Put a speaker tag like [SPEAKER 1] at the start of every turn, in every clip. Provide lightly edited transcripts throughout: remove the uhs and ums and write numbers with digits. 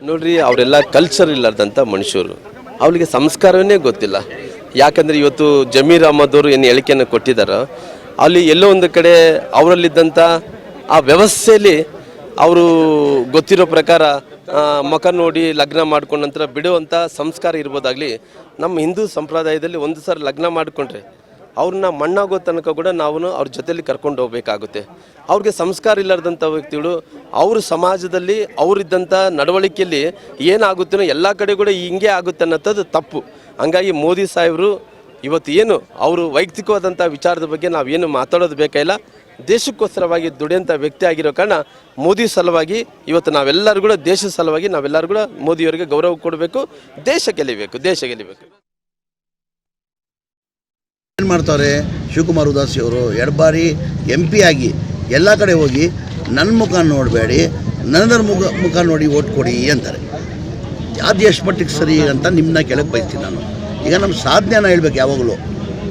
[SPEAKER 1] ನೋಡ್ರಿ ಅವರೆಲ್ಲ ಕಲ್ಚರ್ ಇಲ್ಲದಂಥ ಮನುಷ್ಯರು, ಅವರಿಗೆ ಸಂಸ್ಕಾರವೇ ಗೊತ್ತಿಲ್ಲ. ಯಾಕಂದರೆ ಇವತ್ತು ಜಮೀರ್ ಅಹಮದ್ ಅವರು ಏನು ಹೇಳಿಕೆಯನ್ನು ಕೊಟ್ಟಿದ್ದಾರೋ ಅಲ್ಲಿ ಎಲ್ಲೋ ಒಂದು ಕಡೆ ಅವರಲ್ಲಿದ್ದಂಥ ಆ ವ್ಯವಸ್ಥೆಯಲ್ಲಿ ಅವರು ಗೊತ್ತಿರೋ ಪ್ರಕಾರ ಮುಖ ನೋಡಿ ಲಗ್ನ ಮಾಡ್ಕೊಂಡ ನಂತರ ಬಿಡುವಂಥ ಸಂಸ್ಕಾರ ಇರ್ಬೋದಾಗಲಿ. ನಮ್ಮ ಹಿಂದೂ ಸಂಪ್ರದಾಯದಲ್ಲಿ ಒಂದು ಸಾರಿ ಲಗ್ನ ಮಾಡಿಕೊಂಡ್ರೆ ಅವ್ರನ್ನ ಮಣ್ಣಾಗೋ ತನಕ ಕೂಡ ನಾವು ಅವ್ರ ಜೊತೆಯಲ್ಲಿ ಕರ್ಕೊಂಡು ಹೋಗಬೇಕಾಗುತ್ತೆ. ಅವ್ರಿಗೆ ಸಂಸ್ಕಾರ ಇಲ್ಲದಂಥ ವ್ಯಕ್ತಿಗಳು ಅವರು ಸಮಾಜದಲ್ಲಿ ಅವರಿದ್ದಂಥ ನಡವಳಿಕೆಯಲ್ಲಿ ಏನಾಗುತ್ತೋ ಎಲ್ಲ ಕಡೆ ಕೂಡ ಹಿಂಗೆ ಆಗುತ್ತೆ ಅನ್ನೋಂಥದ್ದು ತಪ್ಪು. ಹಂಗಾಗಿ ಮೋದಿ ಸಾಹೇಬರು ಇವತ್ತು ಏನು ಅವರು ವೈಯಕ್ತಿಕವಾದಂಥ ವಿಚಾರದ ಬಗ್ಗೆ ನಾವೇನು ಮಾತಾಡೋದು ಬೇಕಾಗಿಲ್ಲ. ದೇಶಕ್ಕೋಸ್ಕರವಾಗಿ ದುಡಿಯೋಂಥ ವ್ಯಕ್ತಿ ಆಗಿರೋ ಕಾರಣ ಮೋದಿ ಸಲುವಾಗಿ ಇವತ್ತು ನಾವೆಲ್ಲರೂ ಕೂಡ ದೇಶದ ಸಲುವಾಗಿ ನಾವೆಲ್ಲರೂ ಕೂಡ ಮೋದಿಯವರಿಗೆ ಗೌರವ ಕೊಡಬೇಕು. ದೇಶ ಗೆಲ್ಲಬೇಕು, ದೇಶ ಗೆಲ್ಲಬೇಕು.
[SPEAKER 2] ಏನು ಮಾಡ್ತಾರೆ ಶಿವಕುಮಾರ್ ಉದಾಸಿ ಅವರು 2 ಬಾರಿ MP ಆಗಿ ಎಲ್ಲ ಕಡೆ ಹೋಗಿ ನನ್ನ ಮುಖ ನೋಡಬೇಡಿ, ನನ್ನದ್ರ ಮುಖ ನೋಡಿ ಓಟ್ ಕೊಡಿ ಅಂತಾರೆ. ಅದು ಎಷ್ಟು ಮಟ್ಟಿಗೆ ಸರಿ ಅಂತ ನಿಮ್ಮನ್ನ ಕೆಳಗೆ ಬಯಸ್ತೀನಿ ನಾನು. ಈಗ ನಮ್ಮ ಸಾಧನೆನ ಹೇಳ್ಬೇಕು ಯಾವಾಗಲೂ.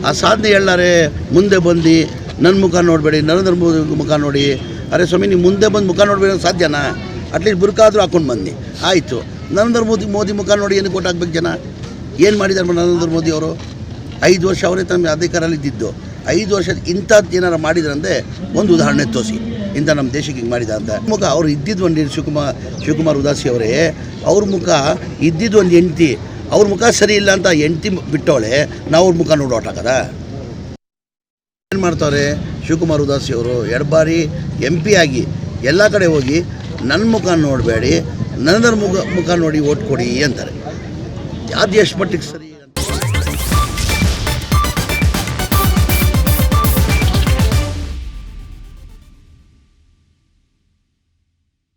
[SPEAKER 2] ಆ ಸಾಧನೆ ಹೇಳಾರೆ ಮುಂದೆ ಬಂದು ನನ್ನ ಮುಖ ನೋಡಬೇಡಿ, ನರೇಂದ್ರ ಮೋದಿ ಮುಖ ನೋಡಿ. ಅರೆ ಸ್ವಾಮಿ, ನೀವು ಮುಂದೆ ಬಂದು ಮುಖ ನೋಡಬೇಡಿ ಸಾಧ್ಯನಾ? ಅಟ್ಲೀಸ್ಟ್ ಬುರ್ಕಾದರೂ ಹಾಕ್ಕೊಂಡು ಬಂದು ಆಯಿತು. ನರೇಂದ್ರ ಮೋದಿ ಮುಖ ನೋಡಿ ಏನಕ್ಕೆ ಓಟ್ ಹಾಕ್ಬೇಕು ಜನ? ಏನು ಮಾಡಿದ್ದಾರೆ ನರೇಂದ್ರ ಮೋದಿ ಅವರು? 5 ವರ್ಷ ಅವರೇ ತಮ್ಮ ಅಧಿಕಾರಲ್ಲಿ ಇದ್ದಿದ್ದು. 5 ವರ್ಷ ಇಂಥದ್ದು ಏನಾರು ಮಾಡಿದ್ರಂದರೆ ಒಂದು ಉದಾಹರಣೆ ತೋರಿಸಿ, ಇಂಥ ನಮ್ಮ ದೇಶಕ್ಕೆ ಹಿಂಗೆ ಮಾಡಿದ ಅಂತ. ಮುಖ ಅವ್ರು ಇದ್ದಿದ್ದು ಒಂದು ಶಿವಕುಮಾರ್ ಉದಾಸಿ ಅವರೇ, ಅವ್ರ ಮುಖ ಇದ್ದಿದ್ದು ಒಂದು ಹೆಂಡ್ತಿ, ಅವ್ರ ಮುಖ ಸರಿ ಇಲ್ಲ ಅಂತ ಹೆಂಡ್ತಿ ಬಿಟ್ಟವಳೆ, ನಾವು ಅವ್ರ ಮುಖ ನೋಡಿ ಓಟ್ ಹಾಕದ? ಏನು ಮಾಡ್ತಾರೆ ಶಿವಕುಮಾರ್ ಉದಾಸಿ ಅವರು 2 ಬಾರಿ MP ಆಗಿ ಎಲ್ಲ ಕಡೆ ಹೋಗಿ ನನ್ನ ಮುಖ ನೋಡಬೇಡಿ, ನನ್ನದ್ರ ಮುಖ ನೋಡಿ ಓಟ್ ಕೊಡಿ ಅಂತಾರೆ. ಅದು ಎಷ್ಟು ಮಟ್ಟಿಗೆ ಸರಿ?